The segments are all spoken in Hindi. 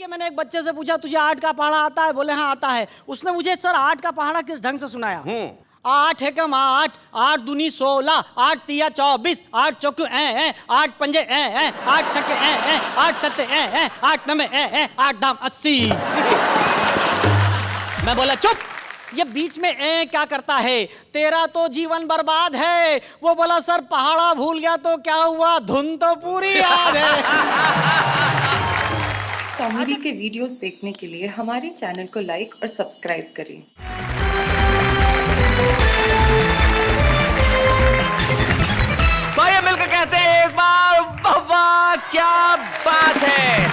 देखिए मैंने एक बच्चे से पूछा तुझे 8 का पहाड़ा आता है? बोले हाँ आता है। उसने मुझे सर 8 का पहाड़ा किस ढंग से सुनाया? 8 एकम 8, 8 दूनी 16, 8 तिया 24, 8 चौके 8 पंजे 8 छक्के 8 सत्ते 8 नवे 8 दाम 80। मैं बोला चुप, ये बीच में क्या करता है? तेरा तो जीवन बर्बाद है। वो बोला सर पहाड़ा भूल गया तो क्या हुआ, धुन तो पूरी याद है। कॉमेडी के वीडियोस देखने के लिए हमारे चैनल को लाइक और सब्सक्राइब करें। तो ये मिलकर कहते हैं एक बार वाह क्या बात है।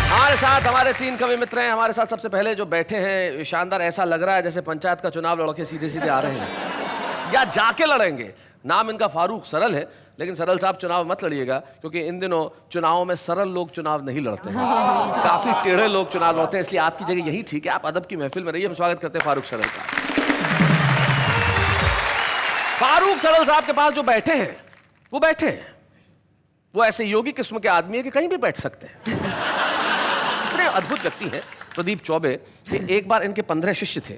हमारे साथ हमारे 3 कवि मित्र हैं। हमारे साथ सबसे पहले जो बैठे हैं शानदार, ऐसा लग रहा है जैसे पंचायत का चुनाव लड़के सीधे सीधे आ रहे हैं या जाके लड़ेंगे। नाम इनका फारूक सरल है, लेकिन सरल साहब चुनाव मत लड़िएगा क्योंकि इन दिनों चुनावों में सरल लोग चुनाव नहीं लड़ते हैं, काफी टेढ़े लोग चुनाव लड़ते हैं, इसलिए आपकी जगह यही ठीक है, आप अदब की महफिल में रहिए। हम स्वागत करते हैं फारूक सरल का। फारूक सरल साहब के पास जो बैठे हैं वो बैठे हैं, वो ऐसे योगी किस्म के आदमी है कि कहीं भी बैठ सकते हैं। इतने अद्भुत व्यक्ति हैं प्रदीप चौबे कि एक बार इनके 15 शिष्य थे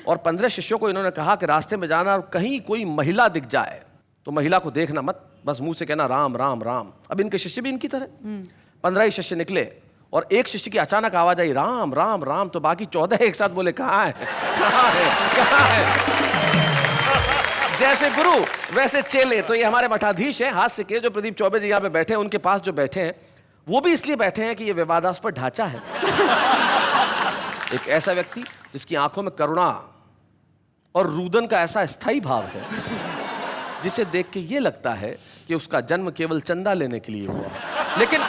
और 15 शिष्यों को इन्होंने कहा कि रास्ते में जाना और कहीं कोई महिला दिख जाए तो महिला को देखना मत, बस मुंह से कहना राम राम राम। अब इनके शिष्य भी इनकी तरह 15 ही शिष्य निकले और एक शिष्य की अचानक आवाज आई राम राम राम, तो बाकी 14 एक साथ बोले कहाँ है कहाँ है कहाँ है। जैसे गुरु वैसे चेले। तो ये हमारे मठाधीश हैं हास्य के, जो प्रदीप चौबे जी यहाँ पे बैठे हैं, उनके पास जो बैठे हैं वो भी इसलिए बैठे हैं कि ये विवादास्पद ढांचा है। एक ऐसा व्यक्ति जिसकी आंखों में करुणा और रुदन का ऐसा स्थायी भाव है जिसे देख के ये लगता है कि उसका जन्म केवल चंदा लेने के लिए हुआ। लेकिन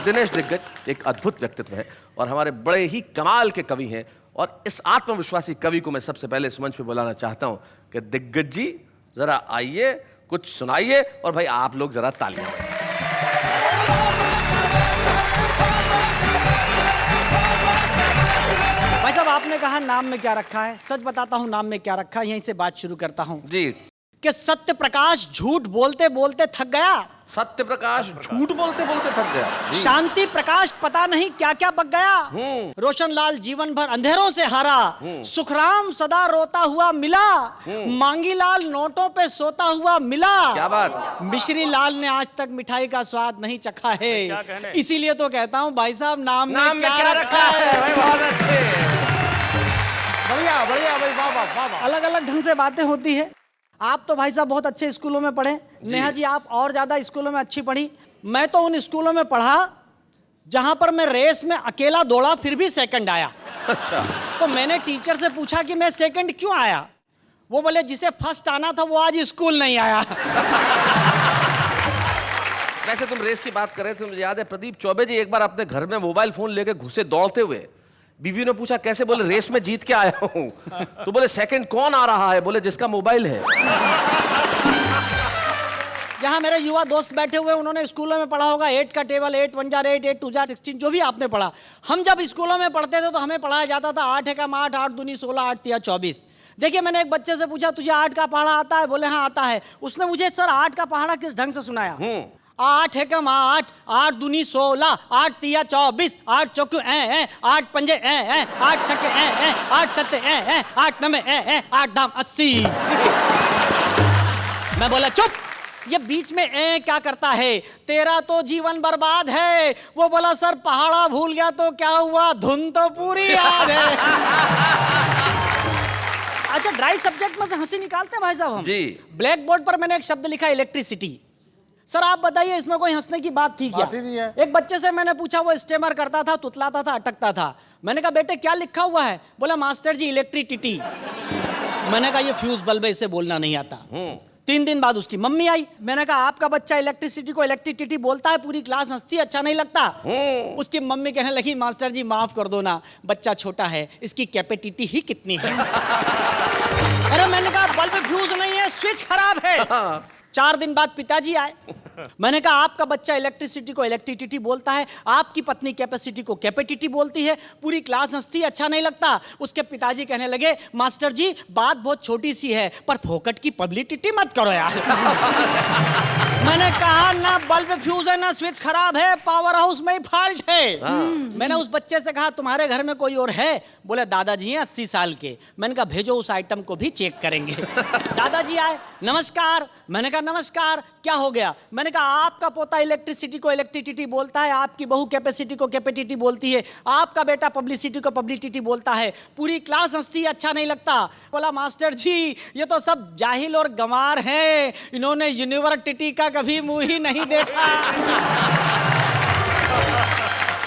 दिनेश दिग्गज एक अद्भुत व्यक्तित्व है और हमारे बड़े ही कमाल के कवि हैं, और इस आत्मविश्वासी कवि को मैं सबसे पहले इस मंच पे बुलाना चाहता हूं कि दिग्गज जी जरा आइए, कुछ सुनाइए, और भाई आप लोग जरा तालियां बजाइए। भाई साहब आपने कहा नाम में क्या रखा है, सच बताता हूं नाम में क्या रखा है, यहीं से बात शुरू करता हूं जी। कि सत्य प्रकाश झूठ बोलते बोलते थक गया, सत्य प्रकाश झूठ बोलते बोलते थक गया, शांति प्रकाश पता नहीं क्या क्या बक गया, रोशन लाल जीवन भर अंधेरों से हारा, सुखराम सदा रोता हुआ मिला, मांगी लाल नोटों पे सोता हुआ मिला। क्या बात। मिश्री लाल ने आज तक मिठाई का स्वाद नहीं चखा है, इसीलिए तो कहता हूँ भाई साहब नाम में क्या रखा है। भाई बहुत अच्छे, बढ़िया बढ़िया भाई, वाह वाह वाह वाह। अलग अलग ढंग से बातें होती है। आप तो भाई साहब बहुत अच्छे स्कूलों में पढ़े, नेहा जी आप और ज्यादा स्कूलों में अच्छी पढ़ी। मैं तो उन स्कूलों में पढ़ा जहां पर मैं रेस में अकेला दौड़ा फिर भी सेकंड आया। अच्छा। तो मैंने टीचर से पूछा कि मैं सेकंड क्यों आया? वो बोले जिसे फर्स्ट आना था वो आज स्कूल नहीं आया। वैसे तुम रेस की बात कर रहे थे, मुझे याद है प्रदीप चौबे जी एक बार अपने घर में मोबाइल फोन लेके घुसे दौड़ते हुए, बीवी ने पूछा कैसे? बोले रेस में जीत के आया हूं। तो बोले सेकंड कौन आ रहा है? बोले जिसका मोबाइल है। यहाँ मेरे युवा दोस्त बैठे हुए, उन्होंने स्कूलों में पढ़ा होगा 8 का टेबल, 8 1 जार 8, 8 2 जार 16, जो भी आपने पढ़ा। हम जब स्कूलों में पढ़ते थे तो हमें पढ़ाया जाता था 8 एकम 8, 8 दूनी 16, 8 तिया 24। देखिए मैंने एक बच्चे से पूछा तुझे 8 का पहाड़ा आता है? बोले हाँ आता है। उसने मुझे सर 8 का पहाड़ा किस ढंग से सुनाया? 8 एकम 8, 8 दूनी 16, 8 तिया 24, 8 चौके 8 पंजे 8 छक्के 8 सत्ते 8 नवे 8 दाम 80। मैं बोला चुप, ये बीच में क्या करता है? तेरा तो जीवन बर्बाद है। वो बोला सर पहाड़ा भूल गया तो क्या हुआ, धुन तो पूरी याद है। अच्छा ड्राई सब्जेक्ट में से हंसी निकालते हैं भाई साहब हम जी। ब्लैक बोर्ड पर मैंने एक शब्द लिखा इलेक्ट्रिसिटी। सर आप बताइए इसमें कोई हंसने की बात थी क्या? बात ही नहीं है। एक बच्चे से मैंने पूछा, वो स्टेमर करता था, तुतलाता था, अटकता था। मैंने कहा बेटे क्या लिखा हुआ है? बोला मास्टर जी इलेक्ट्रिसिटी। मैंने कहा ये फ्यूज बल्ब है, इसे बोलना नहीं आता। 3 दिन बाद उसकी मम्मी आई। मैंने कहा आपका बच्चा इलेक्ट्रिसिटी को इलेक्ट्रिसिटी बोलता है, पूरी क्लास हंसती, अच्छा नहीं लगता? उसकी मम्मी कहने लगी मास्टर जी माफ कर दो ना, बच्चा छोटा है, इसकी कैपेसिटी ही कितनी है। अरे मैंने कहा बल्ब फ्यूज नहीं है, स्विच खराब है। 4 दिन बाद पिताजी आए। मैंने कहा आपका बच्चा इलेक्ट्रिसिटी को इलेक्ट्रिसिटी बोलता है, आपकी पत्नी कैपेसिटी को कैपेसिटी बोलती है। पूरी क्लास हंसती, अच्छा नहीं लगता। उसके पिताजी कहने लगे मास्टर जी बात बहुत छोटी सी है पर फोकट की पब्लिसिटी मत करो यार। मैंने कहा ना बल्ब फ्यूज है ना स्विच खराब है, पावर हाउस में ही फॉल्ट है। मैंने उस बच्चे से कहा तुम्हारे घर में कोई और है? बोले दादाजी हैं 80 साल के। मैंने कहा भेजो उस आइटम को भी चेक करेंगे। दादाजी आए, नमस्कार। मैंने कहा नमस्कार, क्या हो गया? मैंने कहा आपका पोता इलेक्ट्रिसिटी को इलेक्ट्रिसिटी बोलता है, आपकी बहू कैपेसिटी को कैपेसिटी बोलती है, आपका बेटा पब्लिसिटी को पब्लिसिटी बोलता है। पूरी क्लास हंसती है, अच्छा नहीं लगता। बोला मास्टर जी ये तो सब जाहिल और गंवार हैं, इन्होंने यूनिवर्सिटी का कभी मुंह ही नहीं देखा।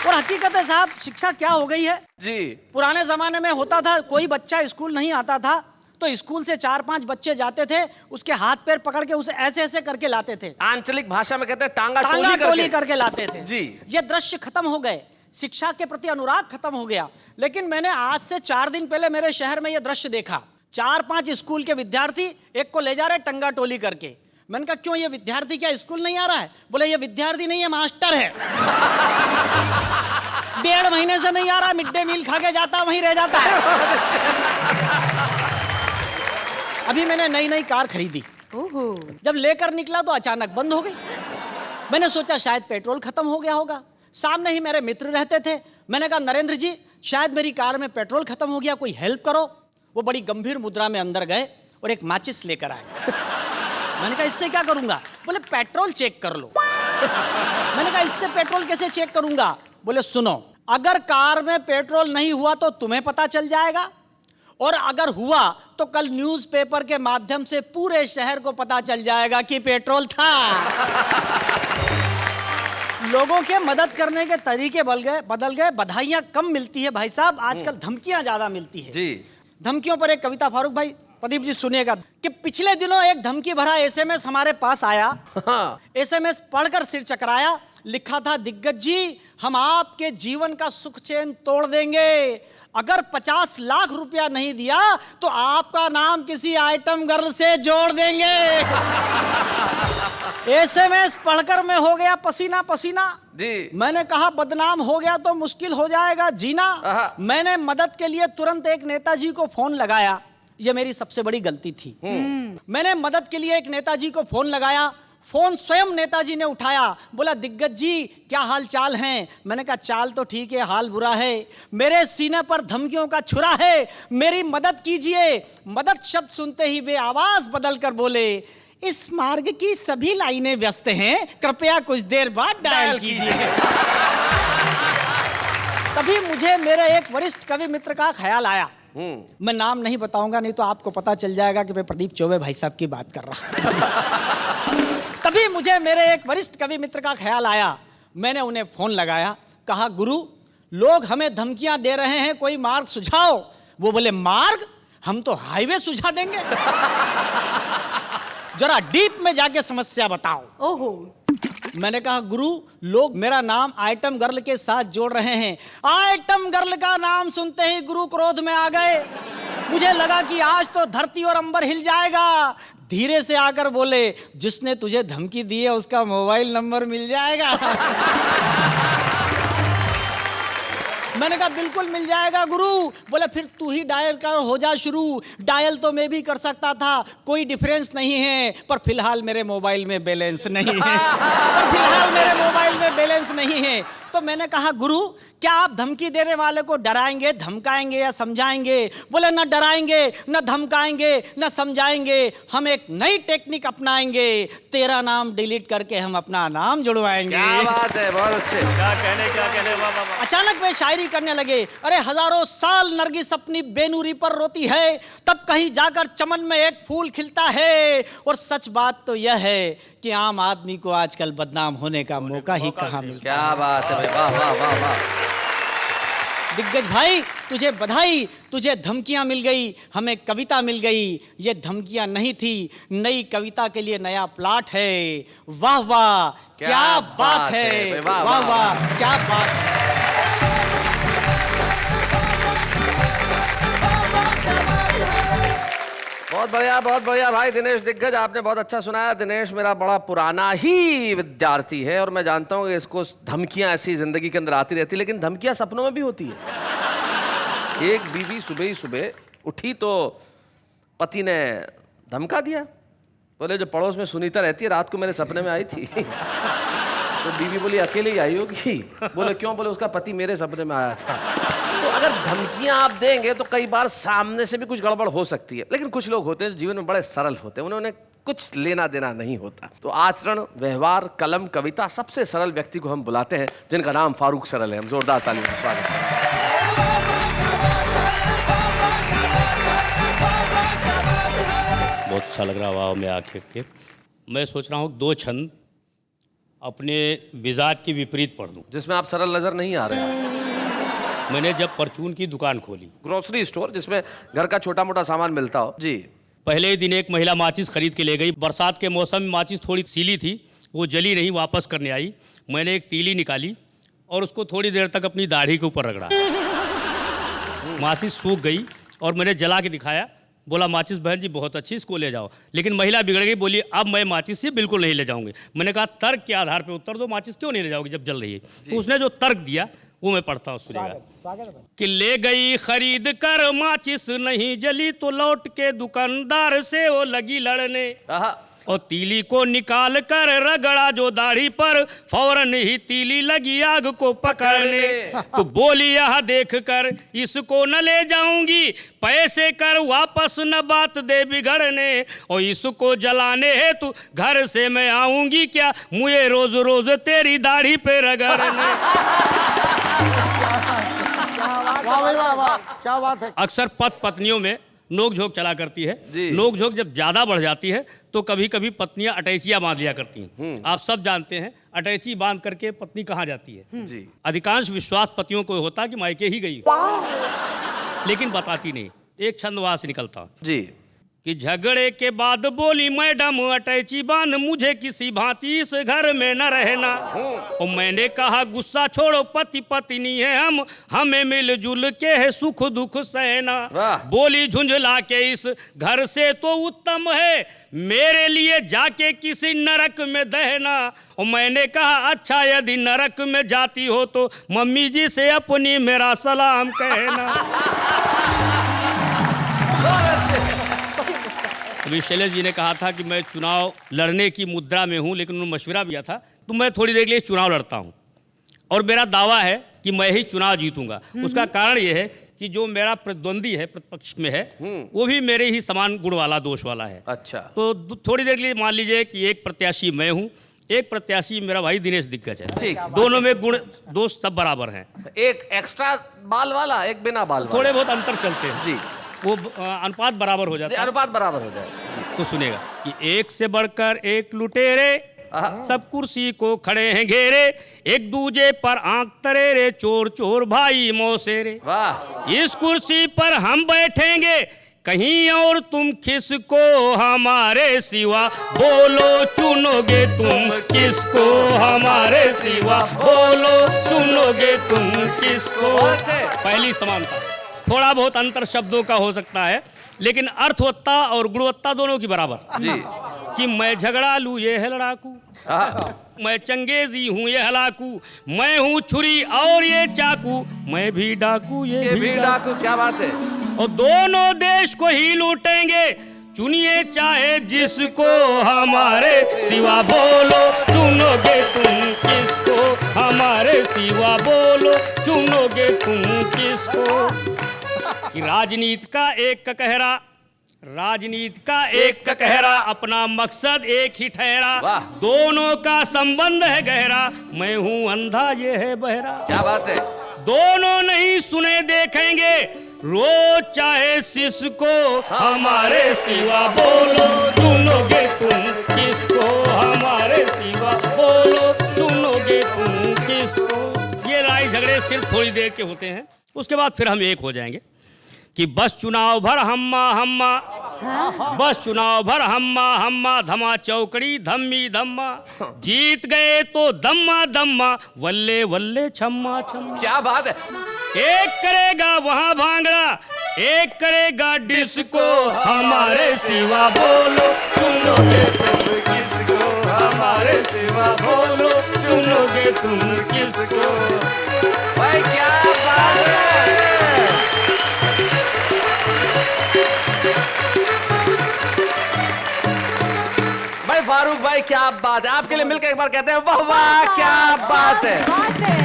और हकीकत है साहब, शिक्षा क्या हो गई है जी। पुराने जमाने में होता था कोई बच्चा स्कूल नहीं आता था तो स्कूल से 4-5 बच्चे जाते थे, उसके हाथ पैर पकड़ के उसे ऐसे ऐसे करके लाते थे। आंचलिक भाषा में कहते हैं टांगा टोली करके लाते थे जी। ये दृश्य खत्म हो गए, शिक्षा के प्रति अनुराग खत्म हो गया। लेकिन मैंने आज से 4 दिन पहले मेरे शहर में यह दृश्य देखा। 4-5 स्कूल के विद्यार्थी एक को ले जा रहे टंगा टोली करके। मैंने कहा क्यों, ये विद्यार्थी क्या स्कूल नहीं आ रहा है? बोले ये विद्यार्थी नहीं है, मास्टर है। 1.5 महीने से नहीं आ रहा, मिड डे मील खा के जाता वहीं रह जाता है। अभी मैंने नई कार खरीदी, जब लेकर निकला तो अचानक बंद हो गई। मैंने सोचा शायद पेट्रोल खत्म हो गया होगा। सामने ही मेरे मित्र रहते थे, मैंने कहा नरेंद्र जी शायद मेरी कार में पेट्रोल खत्म हो गया, कोई हेल्प करो। वो बड़ी गंभीर मुद्रा में अंदर गए और एक माचिस लेकर आए। मैंने कहा इससे क्या करूंगा? बोले पेट्रोल चेक कर लो। मैंने कहा इससे पेट्रोल कैसे चेक करूंगा? बोले सुनो, अगर कार में पेट्रोल नहीं हुआ तो तुम्हें पता चल जाएगा, और अगर हुआ तो कल न्यूज़पेपर के माध्यम से पूरे शहर को पता चल जाएगा कि पेट्रोल था। लोगों के मदद करने के तरीके बदल गए। बधाइयां कम मिलती है भाई साहब, आजकल धमकियां ज्यादा मिलती है जी। धमकियों पर एक कविता, फारूक भाई प्रदीप जी सुनिएगा, कि पिछले दिनों एक धमकी भरा एसएमएस हमारे पास आया। एसएमएस पढ़कर सिर चकराया। लिखा था दिग्गज जी हम आपके जीवन का सुख चैन तोड़ देंगे, अगर 50 लाख रुपया नहीं दिया तो आपका नाम किसी आइटम गर्ल से जोड़ देंगे। एसएमएस पढ़कर मैं हो गया पसीना पसीना जी। मैंने कहा बदनाम हो गया तो मुश्किल हो जाएगा जीना। मैंने मदद के लिए तुरंत एक नेताजी को फोन लगाया। यह मेरी सबसे बड़ी गलती थी। मैंने मदद के लिए एक नेताजी को फोन लगाया। फोन स्वयं नेताजी ने उठाया। बोला दिग्गज जी क्या हाल चाल हैं? मैंने कहा चाल तो ठीक है, हाल बुरा है। मेरे सीने पर धमकियों का छुरा है, मेरी मदद कीजिए। मदद शब्द सुनते ही वे आवाज बदल कर बोले इस मार्ग की सभी लाइनें व्यस्त हैं, कृपया कुछ देर बाद डायल कीजिए। तभी मुझे मेरे एक वरिष्ठ कवि मित्र का ख्याल आया। मैं नाम नहीं बताऊंगा, नहीं तो आपको पता चल जाएगा कि मैं प्रदीप चौबे भाई साहब की बात कर रहा हूं। तभी मुझे मेरे एक वरिष्ठ कवि मित्र का ख्याल आया। मैंने उन्हें फोन लगाया, कहा गुरु लोग हमें धमकियां दे रहे हैं, कोई मार्ग सुझाओ। वो बोले मार्ग? हम तो हाईवे सुझा देंगे। जरा डीप में जाके समस्या बताओ। ओहो। मैंने कहा गुरु लोग मेरा नाम आइटम गर्ल के साथ जोड़ रहे हैं। आइटम गर्ल का नाम सुनते ही गुरु क्रोध में आ गए। मुझे लगा कि आज तो धरती और अंबर हिल जाएगा। धीरे से आकर बोले जिसने तुझे धमकी दी है उसका मोबाइल नंबर मिल जाएगा। मैंने कहा बिल्कुल मिल जाएगा गुरु। बोले फिर तू ही डायल कर, हो जा शुरू। डायल तो मैं भी कर सकता था, कोई डिफरेंस नहीं है, पर फिलहाल मेरे मोबाइल में बैलेंस नहीं है। तो मैंने कहा गुरु क्या आप धमकी देने वाले को डराएंगे, धमकाएंगे या समझाएंगे? बोले न डराएंगे, न धमकाएंगे, न समझाएंगे, हम एक नई टेक्निक अपनाएंगे। तेरा नाम डिलीट करके हम अपना नाम जुड़वाएंगे। क्या बात है, बहुत अच्छे। क्या कहने वाह वाह वाह। अचानक वे शायरी करने लगे। अरे हजारों साल नरगिस अपनी बेनूरी पर रोती है, तब कहीं जाकर चमन में एक फूल खिलता है। और सच बात तो यह है कि आम आदमी को आजकल बदनाम होने का मौका ही कहाँ मिलता है। क्या बात है भाई, वाह वाह वाह वाह। दिग्गज भाई तुझे बधाई, तुझे धमकियां मिल गई, हमें कविता मिल गई। ये धमकियां नहीं थी, नई कविता के लिए नया प्लॉट है। वाह वाह क्या बात है, वाह वाह क्या बात है। बहुत बढ़िया भाई दिनेश दिग्गज, आपने बहुत अच्छा सुनाया। दिनेश मेरा बड़ा पुराना ही विद्यार्थी है और मैं जानता हूँ कि इसको धमकियां ऐसी जिंदगी के अंदर आती रहती, लेकिन धमकियां सपनों में भी होती है। एक बीवी सुबह ही सुबह उठी तो पति ने धमका दिया, बोले जो पड़ोस में सुनीता रहती है रात को मेरे सपने में आई थी। तो बीवी बोली अकेले ही आई होगी। बोले क्यों? बोले उसका पति मेरे सपने में आया था। तो अगर धमकियां आप देंगे तो कई बार सामने से भी कुछ गड़बड़ हो सकती है, लेकिन कुछ लोग होते हैं जीवन में बड़े सरल होते हैं, उन्होंने कुछ लेना देना नहीं होता। तो आचरण, व्यवहार, कलम, कविता, सबसे सरल व्यक्ति को हम बुलाते हैं जिनका नाम फारूक सरल है। हम जोरदार तालियों से स्वागत करते हैं। बहुत अच्छा लग रहा वाह में आके के। मैं सोच रहा हूँ 2 छंद अपने मिजाज के विपरीत पढ़ दूँ। जिसमें आप सरल नजर नहीं आ रहे हैं। मैंने जब परचून की दुकान खोली, ग्रोसरी स्टोर जिसमें घर का छोटा मोटा सामान मिलता हो जी, पहले ही दिन एक महिला माचिस खरीद के ले गई। बरसात के मौसम में माचिस थोड़ी सीली थी, वो जली नहीं, वापस करने आई। मैंने एक तीली निकाली और उसको थोड़ी देर तक अपनी दाढ़ी के ऊपर रगड़ा। माचिस सूख गई और मैंने जला के दिखाया। बोला माचिस बहन जी बहुत अच्छी, इसको ले जाओ। लेकिन महिला बिगड़ गई, बोली अब मैं माचिस से बिल्कुल नहीं ले जाऊंगी। मैंने कहा तर्क के आधार पर उत्तर दो, माचिस क्यों नहीं ले जाओगी जब जल रही है? तो उसने जो तर्क दिया वो मैं पढ़ता हूँ, सुनिएगा। कि ले गई खरीद कर माचिस नहीं जली, तो लौट के दुकानदार से वो लगी लड़ने। और तीली को निकाल कर रगड़ा जो दाढ़ी पर, फौरन ही तीली लगी आग को पकड़ने। तो बोली यह देख कर इसको न ले जाऊंगी, पैसे कर वापस न बात दे बिगड़ने। और इसको जलाने है तू घर से मैं आऊंगी क्या, मुझे रोज रोज तेरी दाढ़ी पे रगड़ने। वाह भाई वाह वाह, क्या बात है। अक्सर पति पत्नियों में नोक झोंक चला करती है। जी। नोक झोंक जब ज्यादा बढ़ जाती है तो कभी कभी पत्नियां अटैचियां बांध लिया करती हैं। आप सब जानते हैं अटैची बांध करके पत्नी कहाँ जाती है? जी। अधिकांश विश्वास पतियों को होता कि मायके ही गई, लेकिन बताती नहीं। एक छंद वहां से निकलता जी। कि झगड़े के बाद बोली मैडम अटैची बांध, मुझे किसी भांति इस घर में न रहना। और मैंने कहा गुस्सा छोड़ो, पति पत्नी है हम, हमें मिलजुल के है सुख दुख सहना। बोली झुंझला के इस घर से तो उत्तम है मेरे लिए जाके किसी नरक में दहना। और मैंने कहा अच्छा यदि नरक में जाती हो तो मम्मी जी से अपनी मेरा सलाम कहना। अभी शैलेश जी ने कहा था कि मैं चुनाव लड़ने की मुद्रा में हूं, लेकिन उन्होंने मशवरा दिया था तो मैं थोड़ी देर के लिए चुनाव लड़ता हूं और मेरा दावा है कि मैं ही चुनाव जीतूंगा। उसका कारण यह है कि जो मेरा प्रतिद्वंदी है, प्रतिपक्ष में है, वो भी मेरे ही समान गुण वाला, दोष वाला है। अच्छा। तो थोड़ी देर के लिए मान लीजिए कि एक प्रत्याशी मैं हूँ, एक प्रत्याशी मेरा भाई दिनेश दिग्गज है। ठीक। दोनों में गुण दोष सब बराबर हैं। एक एक्स्ट्रा बाल वाला, एक बिना बाल वाला। थोड़े बहुत अंतर चलते हैं जी। वो अनुपात बराबर हो जाता है। अनुपात बराबर हो जाए। तो सुनेगा कि एक से बढ़कर एक लुटेरे, सब कुर्सी को खड़े हैं घेरे, एक दूजे पर आंख तरेरे, चोर चोर भाई मौसेरे। वाह। इस कुर्सी पर हम बैठेंगे कहीं और तुम किसको हमारे सिवा, बोलो चुनोगे तुम किसको हमारे सिवा, बोलो चुनोगे तुम किसको। पहली समानता, थोड़ा बहुत अंतर शब्दों का हो सकता है लेकिन अर्थवत्ता और गुणवत्ता दोनों की बराबर। जी। कि मैं झगड़ालू ये है लड़ाकू, मैं चंगेजी हूँ ये हलाकू, मैं हूँ छुरी और ये चाकू, मैं भी डाकू ये भी डाकू। क्या बात है। और दोनों देश को ही लूटेंगे, चुनिए चाहे जिसको हमारे सिवा, बोलो चुनोगे तुम किसको हमारे सिवा, बोलो चुनोगे तुम किसको। कि राजनीति का एक कहरा, राजनीति का एक कहरा, अपना मकसद एक ही ठहरा, दोनों का संबंध है गहरा, मैं हूँ अंधा ये है बहरा। क्या बात है। दोनों नहीं सुने देखेंगे, रोज चाहे सिसको हमारे सिवा, बोलो चुनोगे तुम किसको हमारे सिवा, बोलो चुनोगे तुम किसको। ये लड़ाई झगड़े सिर्फ थोड़ी देर के होते हैं, उसके बाद फिर हम एक हो जाएंगे। कि बस चुनाव भर हम्मा हम्मा, बस चुनाव भर हम्मा हम्मा, धमा चौकड़ी धम्मी धम्मा, जीत गए तो दम्मा दम्मा, वल्ले वल्ले छम्मा छम्मा। क्या बात है। एक करेगा वहां भांगड़ा, एक करेगा डिस्को हमारे सिवा, बोलो चुनोगे तुम किसको, हमारे सिवा बोलो चुनोगे तुम किसको। भाई क्या बात है। भाई फारूक भाई क्या बात है, आपके लिए मिलकर एक बार कहते हैं वाह वाह क्या बात है।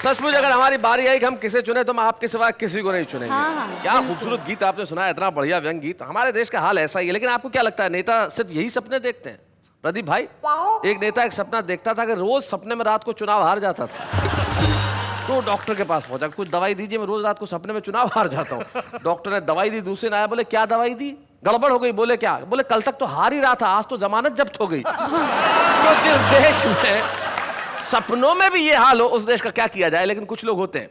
सचमुच अगर हमारी बारी आई कि हम किसे चुने तो हम आपके सिवा किसी को नहीं चुनेंगे। क्या खूबसूरत गीत आपने सुना, इतना बढ़िया व्यंग गीत। हमारे देश का हाल ऐसा ही है, लेकिन आपको क्या लगता है नेता सिर्फ यही सपने देखते हैं? प्रदीप भाई, एक नेता एक सपना देखता था कि रोज सपने में रात को चुनाव हार जाता था, तो डॉक्टर के पास पहुंचा, कुछ दवाई दीजिए, मैं रोज रात को सपने में चुनाव हार जाता हूँ। डॉक्टर ने दवाई दी, दूसरे ने आया, बोले क्या दवाई दी, गड़बड़ हो गई। बोले क्या? बोले कल तक तो हार ही रहा था, आज तो जमानत जब्त हो गई। तो जिस देश में सपनों में भी ये हाल हो, उस देश का क्या किया जाए। लेकिन कुछ लोग होते हैं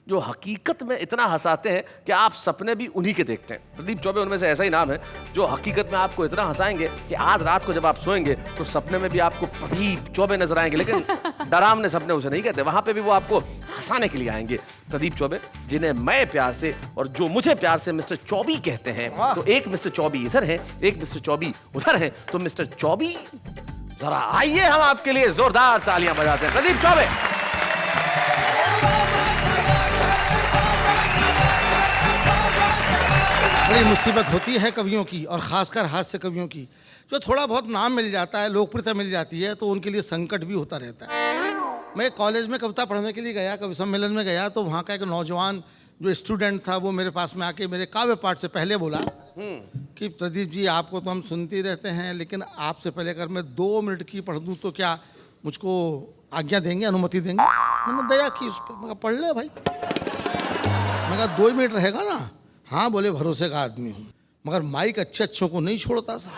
जो हकीकत में इतना हंसाते हैं कि आप सपने भी उन्हीं के देखते हैं। प्रदीप चौबे उनमें से ऐसा ही नाम है, जो हकीकत में आपको इतना हंसाएंगे कि आज रात को जब आप सोएंगे तो सपने में भी आपको प्रदीप चौबे नजर आएंगे। लेकिन डरावने सपने उसे नहीं कहते, वहां पे भी वो आपको हंसाने के लिए आएंगे। प्रदीप चौबे, जिन्हें मैं प्यार से और जो मुझे प्यार से मिस्टर चौबी कहते हैं। तो एक मिस्टर चौबी इधर है, एक मिस्टर चौबी उधर है। तो मिस्टर चौबी जरा आइए, हम आपके लिए जोरदार तालियां बजाते हैं। प्रदीप चौबे। बड़ी मुसीबत होती है कवियों की, और खासकर हास्य कवियों की। जो थोड़ा बहुत नाम मिल जाता है, लोकप्रियता मिल जाती है, तो उनके लिए संकट भी होता रहता है। मैं कॉलेज में कविता पढ़ने के लिए गया, कवि सम्मेलन में गया, तो वहाँ का एक नौजवान जो स्टूडेंट था वो मेरे पास में आके मेरे काव्य पाठ से पहले बोला कि प्रदीप जी, आपको तो हम सुनते ही रहते हैं, लेकिन आपसे पहले अगर मैं 2 मिनट की पढ़ दूँ तो क्या मुझको आज्ञा देंगे, अनुमति देंगे? मैंने दया की उस पर, मैं कहा पढ़ ले भाई। मैं कहा 2 मिनट रहेगा ना? हाँ। बोले भरोसे का आदमी हूँ, मगर माइक अच्छों को नहीं छोड़ता सा।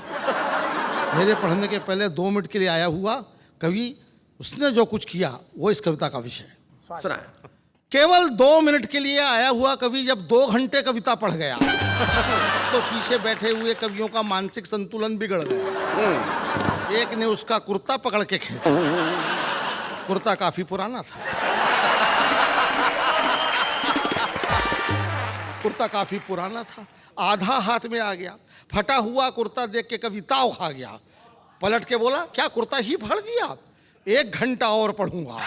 मेरे पढ़ने के पहले 2 मिनट के लिए आया हुआ कवि, उसने जो कुछ किया वो इस कविता का विषय है। सुना। केवल 2 मिनट के लिए आया हुआ कवि जब 2 घंटे कविता पढ़ गया तो पीछे बैठे हुए कवियों का मानसिक संतुलन बिगड़ गया। एक ने उसका कुर्ता पकड़ के खींचा, कुर्ता काफी पुराना था, कुर्ता काफी पुराना था, आधा हाथ में आ गया। फटा हुआ कुर्ता देख के कवि ताव खा गया, पलट के बोला क्या कुर्ता ही फाड़ दिया? 1 घंटा और पढ़ूंगा।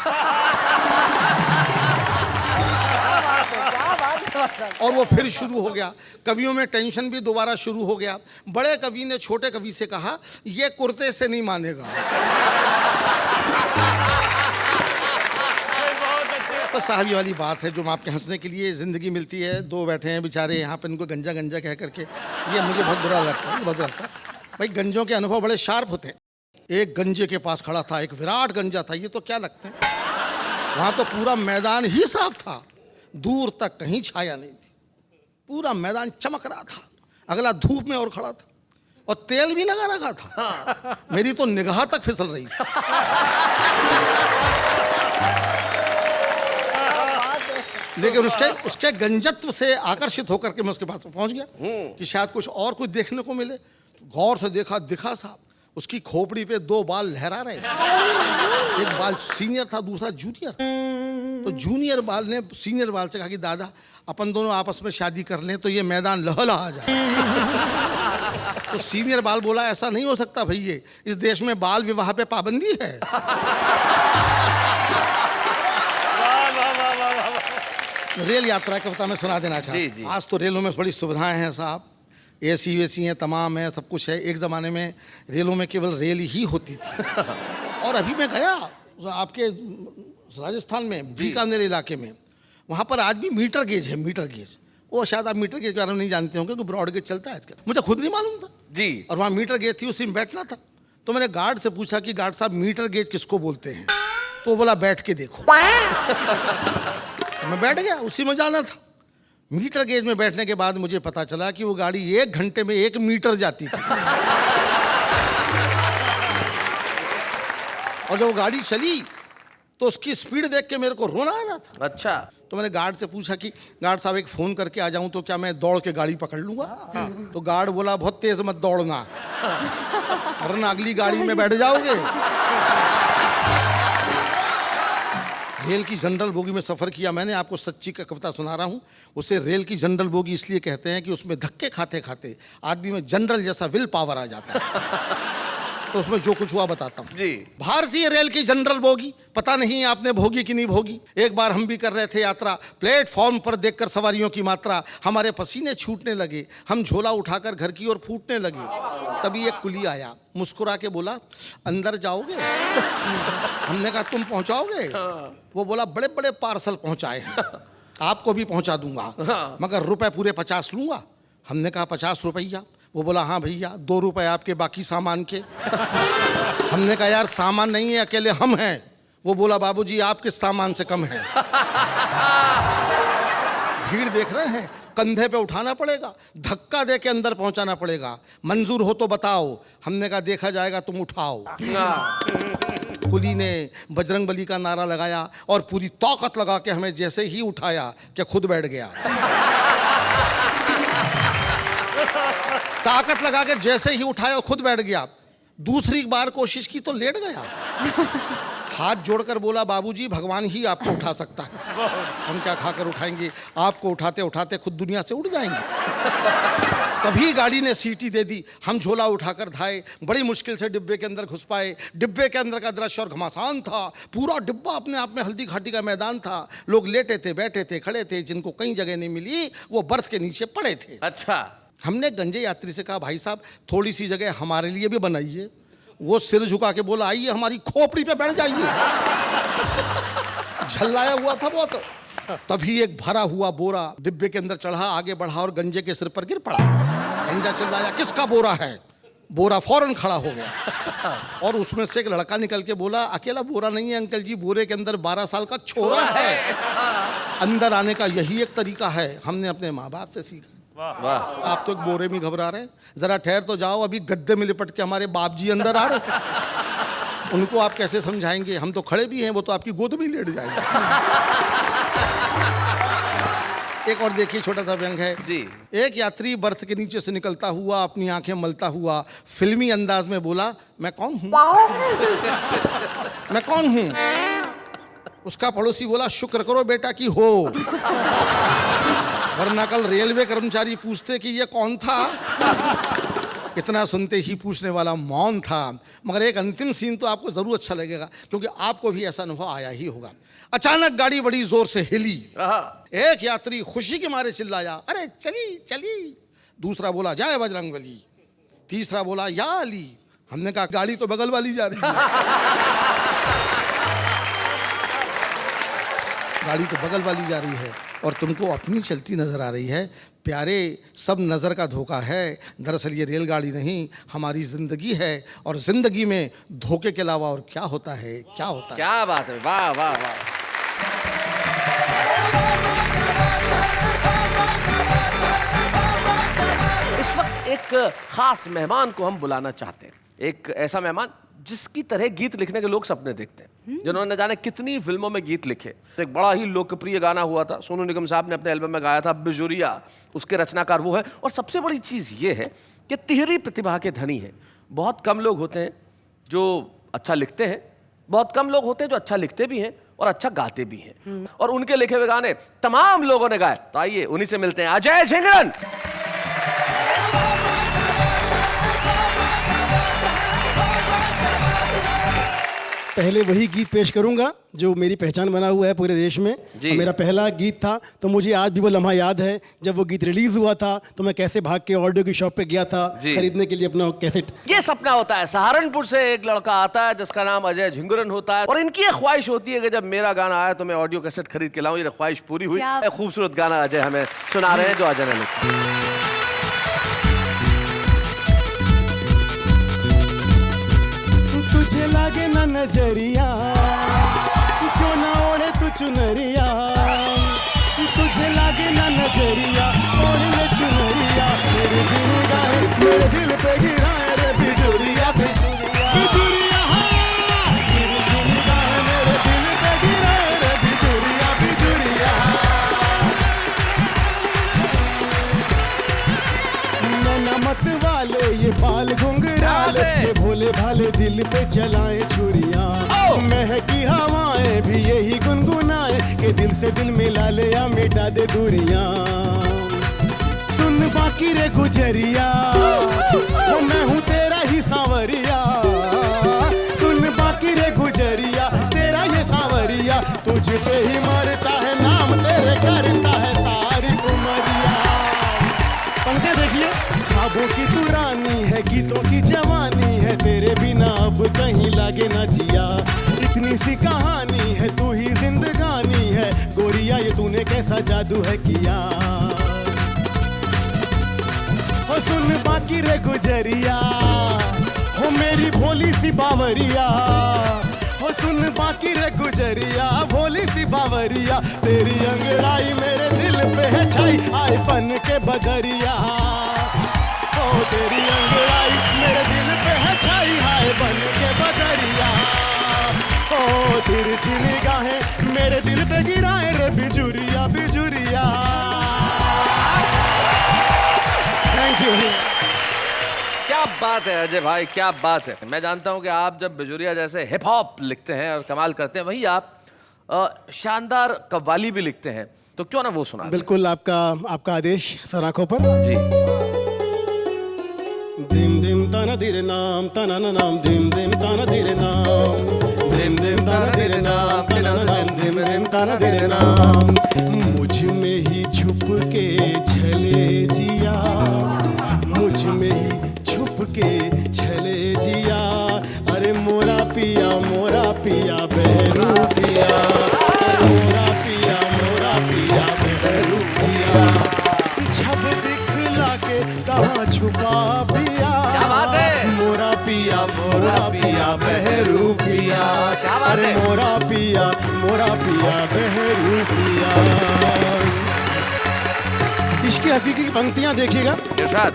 और वो फिर शुरू हो गया। कवियों में टेंशन भी दोबारा शुरू हो गया। बड़े कवि ने छोटे कवि से कहा, ये कुर्ते से नहीं मानेगा। तो साहब ये वाली बात है जो आपके हंसने के लिए जिंदगी मिलती है। 2 बैठे हैं बेचारे यहाँ पे, इनको गंजा गंजा कह करके, ये मुझे बहुत बुरा लगता है, बहुत बुरा लगता है। भाई गंजों के अनुभव बड़े शार्प होते हैं। एक गंजे के पास खड़ा था, एक विराट गंजा था। ये तो क्या लगते हैं, वहाँ तो पूरा मैदान ही साफ था, दूर तक कहीं छाया नहीं थी, पूरा मैदान चमक रहा था। अगला धूप में और खड़ा था और तेल भी लगा रखा था। मेरी तो निगाह तक फिसल रही थी। लेकिन उसके गंजत्व से आकर्षित होकर के मैं उसके पास पहुंच गया कि शायद कुछ देखने को मिले। तो गौर से देखा, दिखा साहब उसकी खोपड़ी पे 2 बाल लहरा रहे थे। एक बाल सीनियर था, दूसरा जूनियर था। तो जूनियर बाल ने सीनियर बाल से कहा कि दादा अपन दोनों आपस में शादी कर लें तो ये मैदान लहलहा जाए। तो सीनियर बाल बोला ऐसा नहीं हो सकता भैया, इस देश में बाल विवाह पे पाबंदी है। रेल यात्रा की कविता में सुना देना चाहता हूँ। आज तो रेलों में बड़ी सुविधाएं हैं साहब, एसी वेसी हैं, तमाम है, सब कुछ है। एक ज़माने में रेलों में केवल रेल ही होती थी। और अभी मैं गया आपके राजस्थान में बीकानेर इलाके में, वहाँ पर आज भी मीटर गेज है, मीटर गेज। वो शायद आप मीटर गेज के बारे में नहीं जानते होंगे कि ब्रॉड गेज चलता है आजकल, मुझे खुद नहीं मालूम था जी। और वहाँ मीटर गेज थी, उसी में बैठना था। तो मैंने गार्ड से पूछा कि गार्ड साहब मीटर गेज किसको बोलते हैं? तो वो बोला बैठ के देखो। तो मैं बैठ गया, उसी में जाना था। मीटर गेज में बैठने के बाद मुझे पता चला कि वो गाड़ी 1 घंटे में 1 मीटर जाती थी। और जब वो गाड़ी चली तो उसकी स्पीड देख के मेरे को रोना आ रहा था। अच्छा। तो मैंने गार्ड से पूछा कि गार्ड साहब एक फ़ोन करके आ जाऊं तो क्या मैं दौड़ के गाड़ी पकड़ लूँगा? तो गार्ड बोला बहुत तेज़ मत दौड़ना, वरना अगली गाड़ी में बैठ जाओगे। रेल की जनरल बोगी में सफ़र किया मैंने, आपको सच्ची का कविता सुना रहा हूँ। उसे रेल की जनरल बोगी इसलिए कहते हैं कि उसमें धक्के खाते खाते आदमी में जनरल जैसा विल पावर आ जाता है। तो उसमें जो कुछ हुआ बताता हूँ जी। भारतीय रेल की जनरल बोगी, पता नहीं आपने भोगी कि नहीं भोगी। एक बार हम भी कर रहे थे यात्रा, प्लेटफॉर्म पर देखकर सवारियों की मात्रा हमारे पसीने छूटने लगे, हम झोला उठाकर घर की ओर फूटने लगे। तभी एक कुली आया, मुस्कुरा के बोला, अंदर जाओगे? हमने कहा तुम पहुंचाओगे? वो बोला, बड़े बड़े पार्सल पहुंचाए हैं, आपको भी पहुंचा दूंगा, मगर रुपए पूरे 50 लूंगा। हमने कहा 50 रुपया? वो बोला, हाँ भैया, 2 रुपए आपके बाकी सामान के। हमने कहा यार सामान नहीं है, अकेले हम हैं। वो बोला, बाबूजी आपके सामान से कम है। भीड़ देख रहे हैं, कंधे पे उठाना पड़ेगा, धक्का दे के अंदर पहुंचाना पड़ेगा, मंजूर हो तो बताओ। हमने कहा देखा जाएगा, तुम उठाओ। कुली ने बजरंगबली का नारा लगाया और पूरी ताकत लगा के हमें जैसे ही उठाया कि खुद बैठ गया। ताकत लगा के जैसे ही उठाया खुद बैठ गया। दूसरी बार कोशिश की तो लेट गया। हाथ जोड़कर बोला, बाबूजी भगवान ही आपको उठा सकता है, हम क्या खाकर उठाएंगे, आपको उठाते उठाते खुद दुनिया से उड़ जाएंगे। तभी गाड़ी ने सीटी दे दी, हम झोला उठाकर धाए, बड़ी मुश्किल से डिब्बे के अंदर घुस पाए। डिब्बे के अंदर का दृश्य और घमासान था, पूरा डिब्बा अपने आप में हल्दी घाटी का मैदान था। लोग लेटे थे, बैठे थे, खड़े थे, जिनको कहीं जगह नहीं मिली वो बर्थ के नीचे पड़े थे। अच्छा। हमने गंजे यात्री से कहा, भाई साहब थोड़ी सी जगह हमारे लिए भी बनाइए। वो सिर झुका के बोला, आइए हमारी खोपड़ी पे बैठ जाइए। झल्लाया हुआ था बहुत। तभी एक भरा हुआ बोरा डिब्बे के अंदर चढ़ा, आगे बढ़ा और गंजे के सिर पर गिर पड़ा। गंजा चिल्लाया, किसका बोरा है? बोरा फौरन खड़ा हो गया और उसमें से एक लड़का निकल के बोला, अकेला बोरा नहीं है अंकल जी, बोरे के अंदर 12 साल का छोरा है। अंदर आने का यही एक तरीका है, हमने अपने माँ बाप से सीखा। वाह। आप तो एक बोरे में घबरा रहे हैं, जरा ठहर तो जाओ, अभी गद्दे में लिपट के हमारे बाप जी अंदर आ रहे। उनको आप कैसे समझाएंगे? हम तो खड़े भी हैं, वो तो आपकी गोद में लेट जाएंगे। एक और देखिए, छोटा सा व्यंग है जी। एक यात्री बर्थ के नीचे से निकलता हुआ अपनी आंखें मलता हुआ फिल्मी अंदाज में बोला, मैं कौन हूं? मैं कौन हूं? उसका पड़ोसी बोला, शुक्र करो बेटा कि हो, वरना कल रेलवे कर्मचारी पूछते कि ये कौन था। इतना सुनते ही पूछने वाला मौन था। मगर एक अंतिम सीन तो आपको जरूर अच्छा लगेगा, क्योंकि आपको भी ऐसा अनुभव आया ही होगा। अचानक गाड़ी बड़ी जोर से हिली, एक यात्री खुशी के मारे चिल्लाया, अरे चली चली। दूसरा बोला, जय बजरंगबली। तीसरा बोला, या अली। हमने कहा गाड़ी तो बगल वाली जा रही है। गाड़ी तो बगल वाली जा रही है और तुमको अपनी चलती नजर आ रही है। प्यारे, सब नज़र का धोखा है। दरअसल ये रेलगाड़ी नहीं, हमारी ज़िंदगी है, और ज़िंदगी में धोखे के अलावा और क्या होता है? क्या होता है? क्या बात है, वाह वाह वाह। इस वक्त एक खास मेहमान को हम बुलाना चाहते हैं, एक ऐसा मेहमान जिसकी तरह गीत लिखने के लोग सपने देखते हैं, जिन्होंने जाने कितनी फिल्मों में गीत लिखे। एक बड़ा ही लोकप्रिय गाना हुआ था, सोनू निगम साहब ने अपने एल्बम में गाया था, बिजुरिया, उसके रचनाकार वो है। और सबसे बड़ी चीज़ ये है कि तिहरी प्रतिभा के धनी है। बहुत कम लोग होते हैं जो अच्छा लिखते हैं, बहुत कम लोग होते हैं जो अच्छा लिखते भी हैं और अच्छा गाते भी हैं। और उनके लिखे हुए गाने तमाम लोगों ने गाए। तो आइए उन्हीं से मिलते हैं, अजय झिंगरन। पहले वही गीत पेश करूंगा जो मेरी पहचान बना हुआ है पूरे देश में। मेरा पहला गीत था, तो मुझे आज भी वो लम्हा याद है जब वो गीत रिलीज हुआ था, तो मैं कैसे भाग के ऑडियो की शॉप पे गया था खरीदने के लिए अपना कैसेट। ये सपना होता है, सहारनपुर से एक लड़का आता है जिसका नाम अजय झिंगरन होता है, और इनकी एक ख्वाहिश होती है कि जब मेरा गाना आया तो मैं ऑडियो कैसेट खरीद के लाऊं। ये ख्वाहिश पूरी हुई। एक खूबसूरत गाना अजय हमें सुना रहे हैं जो अजय ने लिखा। तुझे लागे ना नजरिया, क्यों ना ओढ़े तू चुनरिया। तुझे लागे ना नजरिया, ओढ़ ले चुनरिया। मेरे जिंदा है, मेरे दिल पे गिरा है रे बिजुरिया, बिजुरिया। मेरे जिंदा है, मेरे दिल पे गिरा है रे बिजुरिया, बिजुरिया। नैना मत वाले ये बाल घुंघराले, ये भोले भाले दिल पे चलाए छुरिया। महकी हवाएं भी यही गुनगुनाए कि दिल से दिल मिला ले या मिटा दे दूरियां। सुन बाकी रे गुजरिया, तो मैं हूँ तेरा ही सांवरिया। सुन बाकी रे गुजरिया, तेरा ये सांवरिया, तुझ पे ही मरता है नाम तेरे करता है सारी उमरिया। पंक्ति देखिए, ख्वाबों की तू रानी है, गीतों की जवानी है, तेरे बिना अब कहीं लागे ना जिया। इतनी सी कहानी है, तू ही जिंदगानी है, गोरिया ये तूने कैसा जादू है किया। हो सुन बाकी रे गुजरिया, हो मेरी भोली सी बावरिया। हो सुन बाकी रे गुजरिया, भोली सी बावरिया, तेरी अंगड़ाई मेरे दिल पे है छाई, आए बन के बदरिया। ओ तेरी अंगड़ाई मेरे दिल पे है छाई, आए बन के बदरिया। ओ तिरछी निगाहें मेरे दिल पे गिराए रे बिजुरिया बिजुरिया। Thank you. क्या बात है अजय भाई, क्या बात है। मैं जानता हूं कि आप जब बिजुरिया जैसे हिप हॉप लिखते हैं और कमाल करते हैं, वहीं आप शानदार कव्वाली भी लिखते हैं, तो क्यों ना वो सुना दें? बिल्कुल, आपका आदेश सर आंखों पर। जी। दिम दिम ताना दिरे नाम ताना ना नाम, दिम दिम ताना दिरे नाम, दिम दिम ताना दिरे नाम ताना ना नाम, दिम दिम ताना दिरे नाम। मुझ में ही छुप के छले जिया, मुझ में ही छुप के छले जिया। अरे मोरा पिया बहरू पिया, मोरा पिया बहरू पिया। छब दिखला के कहाँ छुपा पिया, क्या बात है। मोरा पिया बहरू पिया, अरे मोरा पिया बहरू पिया। इसकी हकीकी पंक्तियां देखिएगा। इरशाद।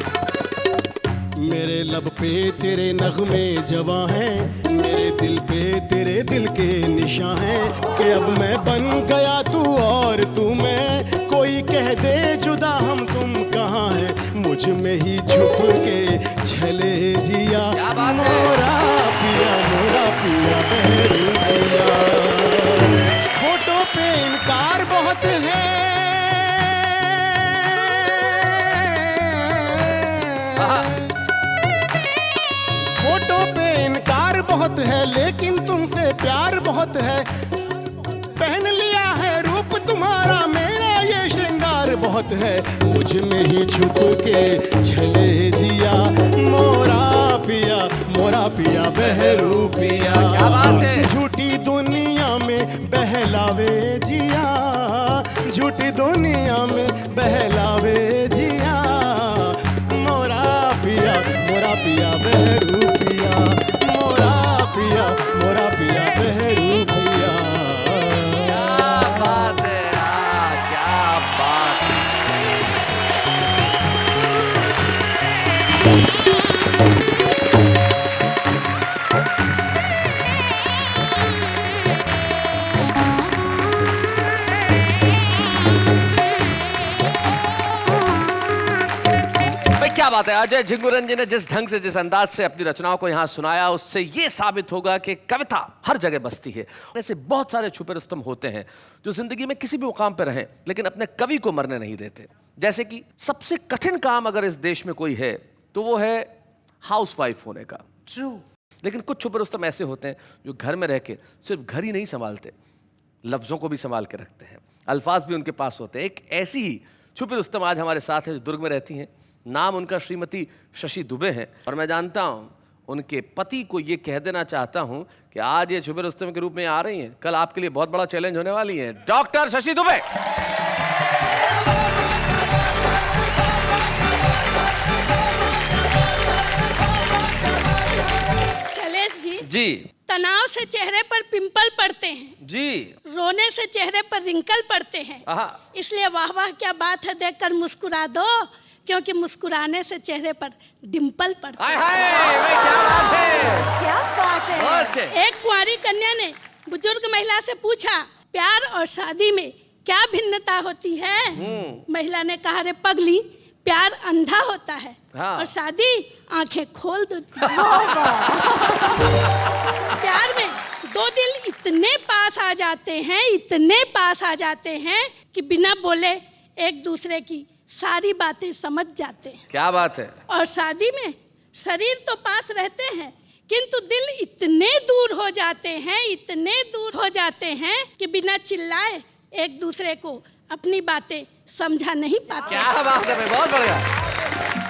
मेरे लब पे तेरे नगमे जवां हैं, मेरे दिल पे तेरे दिल के निशान हैं, कि अब मैं बन गया तू और तू मैं, कोई कह दे जुदा हम तुम कहाँ हैं, मुझ में ही छुप के छले जिया। मोरा पिया बहरू पिया। फोटो पे इनकार बहुत है, फोटो पे इनकार बहुत है, लेकिन तुमसे प्यार बहुत है। पहन लिया है रूप तुम्हारा, मेरा ये श्रृंगार बहुत है, मुझ में ही छुप के छले जिया। मोरा पिया बहरू पिया। क्या बात है। झूठी दुनिया में बहलावे जिया, झूठी दुनिया में बहलावे जिया। मोरा पिया बहरू पिया, मोरा पिया बहरू पिया। क्या बात है यार, क्या बात है। क्या बात है। अजय झिंगुरन जी ने जिस ढंग से, जिस अंदाज से अपनी रचनाओं को यहाँ सुनाया, उससे ये साबित होगा कि कविता हर जगह बसती है। ऐसे बहुत सारे छुपे रुस्तम होते हैं जो जिंदगी में किसी भी मुकाम पर रहें लेकिन अपने कवि को मरने नहीं देते। जैसे कि सबसे कठिन काम अगर इस देश में कोई है तो वो है हाउसवाइफ होने का। ट्रू। लेकिन कुछ छुपे रुस्तम ऐसे होते हैं जो घर में रह के सिर्फ घर ही नहीं संभालते, लफ्जों को भी संभाल के रखते हैं, अल्फाज भी उनके पास होते हैं। एक ऐसी ही छुपे रुस्तम आज हमारे साथ है जो दुर्ग में रहती हैं। नाम उनका श्रीमती शशि दुबे है और मैं जानता हूँ उनके पति को ये कह देना चाहता हूँ कि आज ये छुपे रुस्तम के रूप में आ रही हैं, कल आपके लिए बहुत बड़ा चैलेंज होने वाली है। डॉक्टर शशि दुबे। शैलेश जी, जी तनाव से चेहरे पर पिंपल पड़ते हैं जी, रोने से चेहरे पर रिंकल पड़ते हैं, आहा। इसलिए वाह वाह क्या बात है देखकर मुस्कुरा दो, क्योंकि मुस्कुराने से चेहरे पर डिंपल पड़ता हाय हाय, भाई क्या बात है, क्या बात है। बहुत अच्छे। है। एक कुंवारी कन्या ने बुजुर्ग महिला से पूछा, प्यार और शादी में क्या भिन्नता होती है? महिला ने कहा, रे पगली, प्यार अंधा होता है हाँ। और शादी आंखें खोल देती है। प्यार में दो दिल इतने पास आ जाते हैं, इतने पास आ जाते हैं कि बिना बोले एक दूसरे की सारी बातें समझ जाते हैं। क्या बात है। और शादी में शरीर तो पास रहते हैं किंतु दिल इतने दूर हो जाते हैं, इतने दूर हो जाते हैं कि बिना चिल्लाए एक दूसरे को अपनी बातें समझा नहीं पाते। क्या बात है भाई, बहुत बढ़िया।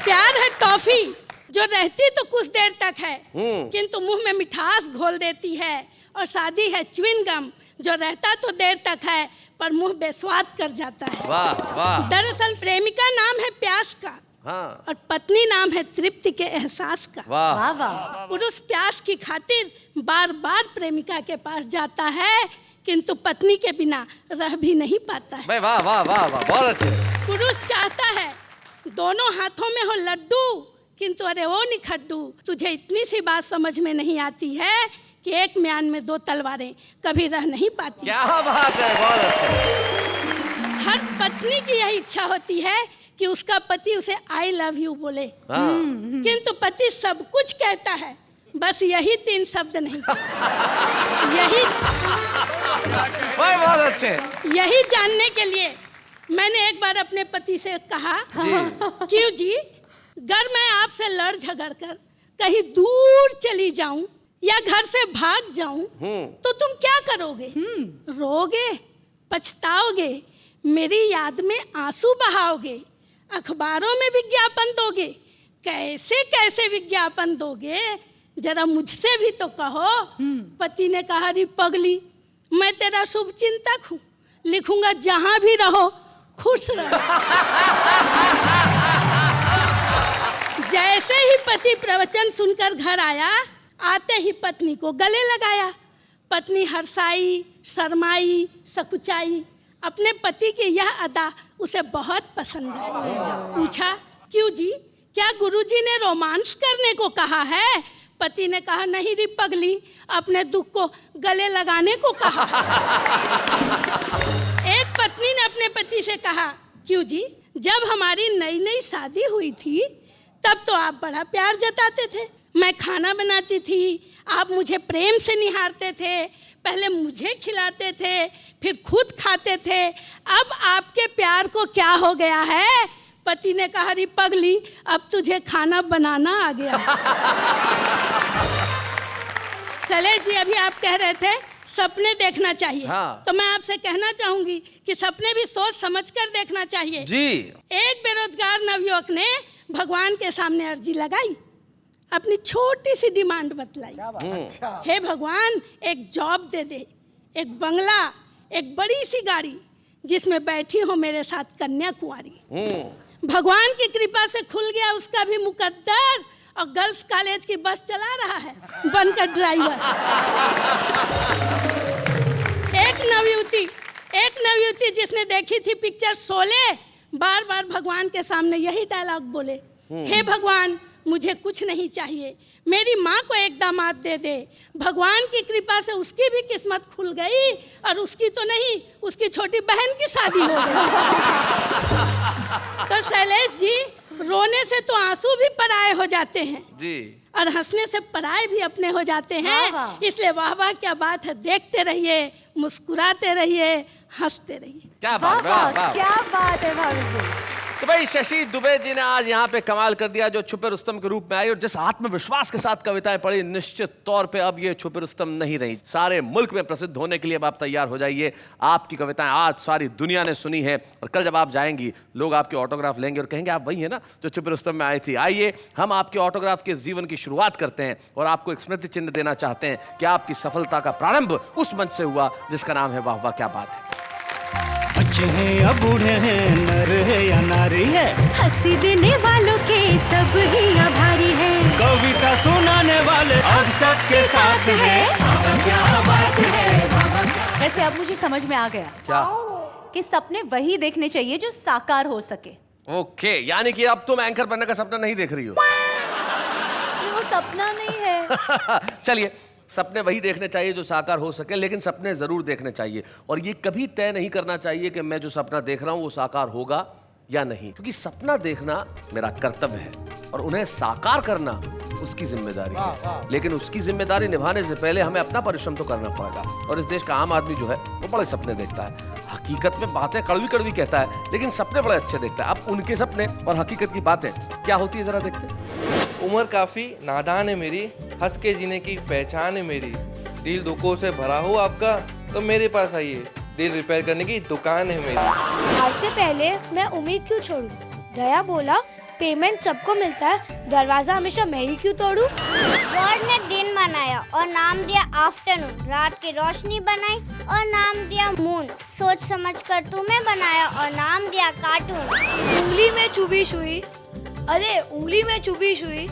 प्यार है टॉफी जो रहती तो कुछ देर तक है किंतु मुंह में मिठास घोल देती है, और शादी है च्युइंग गम जो रहता तो देर तक है पर मुंह बेस्वाद कर जाता है। वाह वाह। दरअसल प्रेमिका नाम है प्यास का, हाँ। और पत्नी नाम है तृप्ति के एहसास का। वाह। पुरुष प्यास की खातिर बार बार प्रेमिका के पास जाता है किंतु पत्नी के बिना रह भी नहीं पाता है। भाई वाह वाह वाह वाह, बहुत अच्छे। पुरुष चाहता है दोनों हाथों में हो लड्डू किंतु अरे ओ निखड्डू, तुझे इतनी सी बात समझ में नहीं आती है कि एक म्यान में दो तलवारें कभी रह नहीं पाती। क्या बात है, बहुत अच्छे। हर पत्नी की यही इच्छा होती है कि उसका पति उसे आई लव यू बोले, किंतु पति सब कुछ कहता है, बस यही 3 शब्द नहीं। यही भाई बहुत अच्छे। यही जानने के लिए मैंने एक बार अपने पति से कहा, क्यों जी, अगर मैं आपसे लड़ झगड़ कर कहीं दूर चली जाऊं या घर से भाग जाऊं तो तुम क्या करोगे? रोगे, पछताओगे, मेरी याद में आंसू बहाओगे, अखबारों में विज्ञापन दोगे, कैसे कैसे विज्ञापन दोगे, जरा मुझसे भी तो कहो। पति ने कहा, री पगली, मैं तेरा शुभ चिंतक हूँ, लिखूंगा जहां भी रहो खुश रहो। जैसे ही पति प्रवचन सुनकर घर आया, आते ही पत्नी को गले लगाया। पत्नी हर्षाई, शर्माई, सकुचाई। अपने पति की यह अदा उसे बहुत पसंद आई। पूछा, क्यों जी, क्या गुरुजी ने रोमांस करने को कहा है? पति ने कहा, नहीं री पगली, अपने दुख को गले लगाने को कहा। एक पत्नी ने अपने पति से कहा, क्यों जी, जब हमारी नई नई शादी हुई थी तब तो आप बड़ा प्यार जताते थे, मैं खाना बनाती थी, आप मुझे प्रेम से निहारते थे, पहले मुझे खिलाते थे, फिर खुद खाते थे, अब आपके प्यार को क्या हो गया है? पति ने कहा, री पगली, अब तुझे खाना बनाना आ गया। शैलेश जी, अभी आप कह रहे थे सपने देखना चाहिए। हाँ। तो मैं आपसे कहना चाहूंगी कि सपने भी सोच समझकर देखना चाहिए जी। एक बेरोजगार नवयुवक ने भगवान के सामने अर्जी लगाई, अपनी छोटी सी डिमांड बतलाई। हे भगवान, एक जॉब दे दे, एक बंगला, एक बड़ी सी गाड़ी जिसमें बैठी हो मेरे साथ कन्या कुंवारी। भगवान की कृपा से खुल गया उसका भी मुकद्दर और गर्ल्स कॉलेज की बस चला रहा है बनकर ड्राइवर। एक नवयुवती जिसने देखी थी पिक्चर शोले, बार बार भगवान के सामने यही डायलॉग बोले, हे भगवान, मुझे कुछ नहीं चाहिए, मेरी माँ को एक दामाद दे दे। भगवान की कृपा से उसकी भी किस्मत खुल गई और उसकी तो नहीं, उसकी छोटी बहन की शादी हो गई। तो शैलेश जी, रोने से तो आंसू भी पराये हो जाते हैं जी, और हंसने से पराये भी अपने हो जाते हैं। इसलिए वाह वाह क्या बात है, देखते रहिए, मुस्कुराते रहिए, हंसते रहिए। क्या बात, वाह वाह, क्या बात है भाभी जी। तो भाई शशि दुबे जी ने आज यहाँ पे कमाल कर दिया, जो छुपे रुस्तम के रूप में आई और जिस आत्मविश्वास के साथ कविताएं पढ़ी, निश्चित तौर पे अब ये छुपे रुस्तम नहीं रही, सारे मुल्क में प्रसिद्ध होने के लिए अब आप तैयार हो जाइए। आपकी कविताएं आज सारी दुनिया ने सुनी है और कल जब आप जाएंगी लोग आपके ऑटोग्राफ लेंगे और कहेंगे आप वही है ना जो छुपे रुस्तम में आई थी। आइए हम आपके ऑटोग्राफ के जीवन की शुरुआत करते हैं और आपको एक स्मृति चिन्ह देना चाहते हैं कि आपकी सफलता का प्रारंभ उस मंच से हुआ जिसका नाम है वाह वाह क्या बात है। बच्चे हैं या बूढ़े हैं, नर है या नारी है, हंसी देने वालों के सब ही आभारी है, कविता सुनाने वाले अब सबके साथ है। क्या बात है। वैसे अब मुझे समझ में आ गया क्या? कि सपने वही देखने चाहिए जो साकार हो सके। ओके, यानी कि अब तुम एंकर बनने का सपना नहीं देख रही हो। वो सपना नहीं है। चलिए, सपने वही देखने चाहिए जो साकार हो सके, लेकिन सपने जरूर देखने चाहिए और ये कभी तय नहीं करना चाहिए कि मैं जो सपना देख रहा हूं वो साकार होगा या नहीं, क्योंकि सपना देखना मेरा कर्तव्य है और उन्हें साकार करना उसकी जिम्मेदारी है। लेकिन उसकी जिम्मेदारी निभाने से पहले हमें अपना परिश्रम तो करना पड़ेगा। और इस देश का आम आदमी जो है वो बड़े सपने देखता है, हकीकत में बातें कड़वी कड़वी कहता है, लेकिन सपने बड़े अच्छे देखता है। अब उनके सपने और हकीकत की बातें क्या होती है जरा देखते हैं। उम्र काफ़ी नादान है मेरी, हंस के जीने की पहचान है मेरी। दिल दुखों से भरा हो आपका तो मेरे पास आइए, दिल रिपेयर करने की दुकान है मेरी। आज से पहले मैं उम्मीद क्यों छोड़ूं? दया बोला पेमेंट सबको मिलता है, दरवाजा हमेशा मैं ही क्यों तोड़ूं? गॉड ने दिन बनाया और नाम दिया आफ्टरनून, रात की रोशनी बनाई और नाम दिया मून, सोच समझ कर तुम्हें बनाया और नाम दिया कार्टून। उंगली में चुभी सुई, अरे उंगली में चुभी सुई,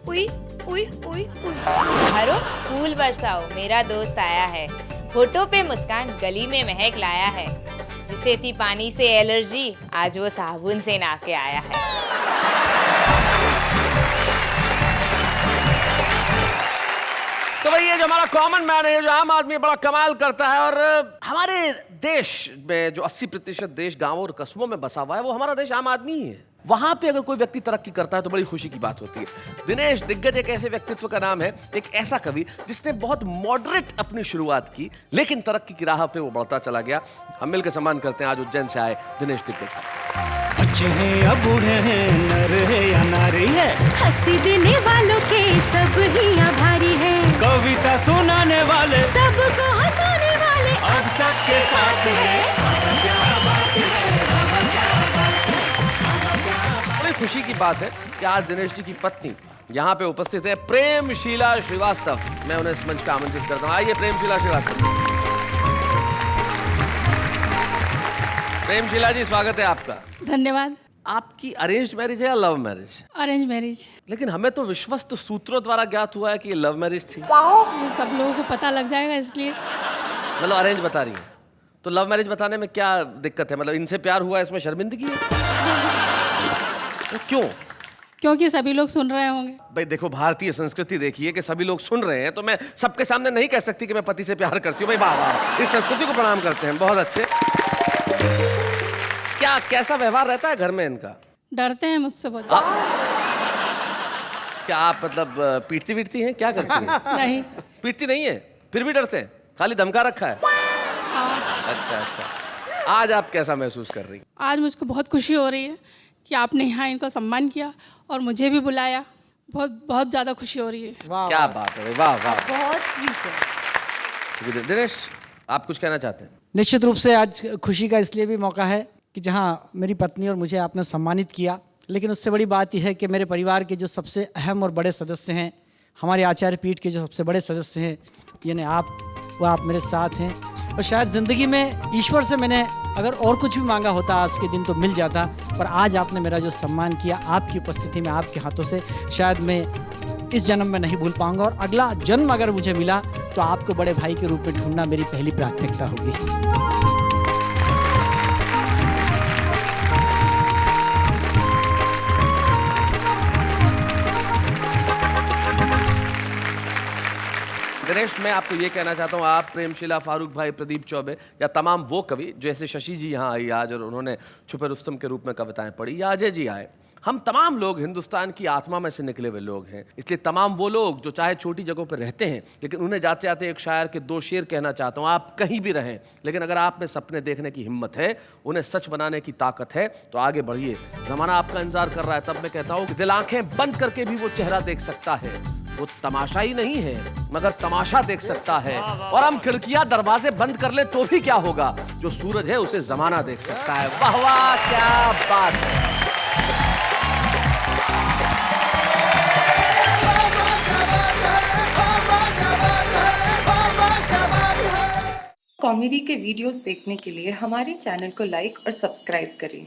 उई उई उई उई। हरो फूल बरसाओ, मेरा दोस्त आया है, होठों पे मुस्कान, गली में महक लाया है। जिसे थी पानी से एलर्जी, आज वो साबुन से नहा के आया है। तो भाई ये जो हमारा कॉमन मैन है, जो आम आदमी बड़ा कमाल करता है, और हमारे देश में जो 80% देश गांवों और कस्बों में बसा हुआ है वो हमारा देश आम आदमी ही है। वहां पे अगर कोई व्यक्ति तरक्की करता है तो बड़ी खुशी की बात होती है। दिनेश दिग्गज एक ऐसे व्यक्तित्व का नाम है, एक ऐसा कवि जिसने बहुत मॉडरेट अपनी शुरुआत की, लेकिन तरक्की की राह पे वो बढ़ता चला गया। हम मिलकर सम्मान करते हैं आज उज्जैन से आए दिनेश दिग्गज का। बच्चे हैं या बूढ़े हैं, नर है या नारी है, हंसी देने वालों के सब ही आभारी है, कविता सुनाने वाले सबको हंसाने वाले अब सबके साथ है। बड़ी खुशी की बात है कि आज दिनेश जी की पत्नी यहाँ पे उपस्थित है, प्रेमशीला श्रीवास्तव। मैं उन्हें इस मंच पे आमंत्रित करता हूँ। आइए प्रेमशीला श्रीवास्तव। प्रेमशीला जी स्वागत है आपका। धन्यवाद। आपकी अरेंज मैरिज है या लव मैरिज? Arrange marriage. लेकिन हमें तो विश्वस्त सूत्रों द्वारा ज्ञात हुआ है कि ये लव मैरिज थी। ये सब लोगों को पता लग जाएगा इसलिए। मतलब अरेंज बता रही है, तो लव मैरिज बताने में क्या दिक्कत है? मतलब इनसे प्यार हुआ, इसमें शर्मिंदगी है? तो क्यों? क्योंकि सभी लोग सुन रहे होंगे। भाई देखो, भारतीय संस्कृति देखिए कि सभी लोग सुन रहे हैं, तो मैं सबके सामने नहीं कह सकती कि मैं पति से प्यार करती हूँ। भाई वाह वाह, इस संस्कृति को प्रणाम करते हैं, बहुत अच्छे। क्या कैसा व्यवहार रहता है घर में इनका? डरते हैं मुझसे बहुत। क्या आप मतलब पीटती वीटती हैं, क्या करती हैं? नहीं, पीटती नहीं है, फिर भी डरते हैं, खाली धमका रखा है? अच्छा अच्छा। आज आप कैसा महसूस कर रही हैं? आज मुझको बहुत खुशी हो रही है कि आपने यहाँ इनको सम्मान किया और मुझे भी बुलाया। बहुत बहुत ज़्यादा खुशी हो रही है। क्या बात है, वाह वाह, बहुत स्वीट है। दिनेश आप कुछ कहना चाहते हैं? निश्चित रूप से आज खुशी का इसलिए भी मौका है कि जहाँ मेरी पत्नी और मुझे आपने सम्मानित किया, लेकिन उससे बड़ी बात यह है कि मेरे परिवार के जो सबसे अहम और बड़े सदस्य हैं, हमारे आचार्य पीठ के जो सबसे बड़े सदस्य हैं, यानी आप, वो आप मेरे साथ हैं। और शायद ज़िंदगी में ईश्वर से मैंने अगर और कुछ भी मांगा होता आज के दिन तो मिल जाता, पर आज आपने मेरा जो सम्मान किया आपकी उपस्थिति में, आपके हाथों से, शायद मैं इस जन्म में नहीं भूल पाऊंगा। और अगला जन्म अगर मुझे मिला तो आपको बड़े भाई के रूप में ढूंढना मेरी पहली प्राथमिकता होगी। दिनेश, मैं आपको ये कहना चाहता हूँ, आप, प्रेमशीला, फारूक भाई, प्रदीप चौबे या तमाम वो कवि जैसे शशि जी यहाँ आई आज और उन्होंने छुपे रुस्तम के रूप में कविताएं पढ़ी, या अजय जी आए, हम तमाम लोग हिंदुस्तान की आत्मा में से निकले हुए लोग हैं। इसलिए तमाम वो लोग जो चाहे छोटी जगहों पर रहते हैं, लेकिन उन्हें जाते जाते एक शायर के 2 शेर कहना चाहता हूँ। आप कहीं भी रहें, लेकिन अगर आप में सपने देखने की हिम्मत है, उन्हें सच बनाने की ताकत है, तो आगे बढ़िए। जमाना आपका इंतजार कर रहा है। तब मैं कहता हूँ कि दिल आंखें बंद करके भी वो चेहरा देख सकता है। वो तमाशा ही नहीं है, मगर तमाशा देख सकता है। और हम खिड़कियां दरवाजे बंद कर ले तो भी क्या होगा, जो सूरज है उसे जमाना देख सकता है। वाह वाह, क्या बात है। कॉमेडी के वीडियोस देखने के लिए हमारे चैनल को लाइक और सब्सक्राइब करें।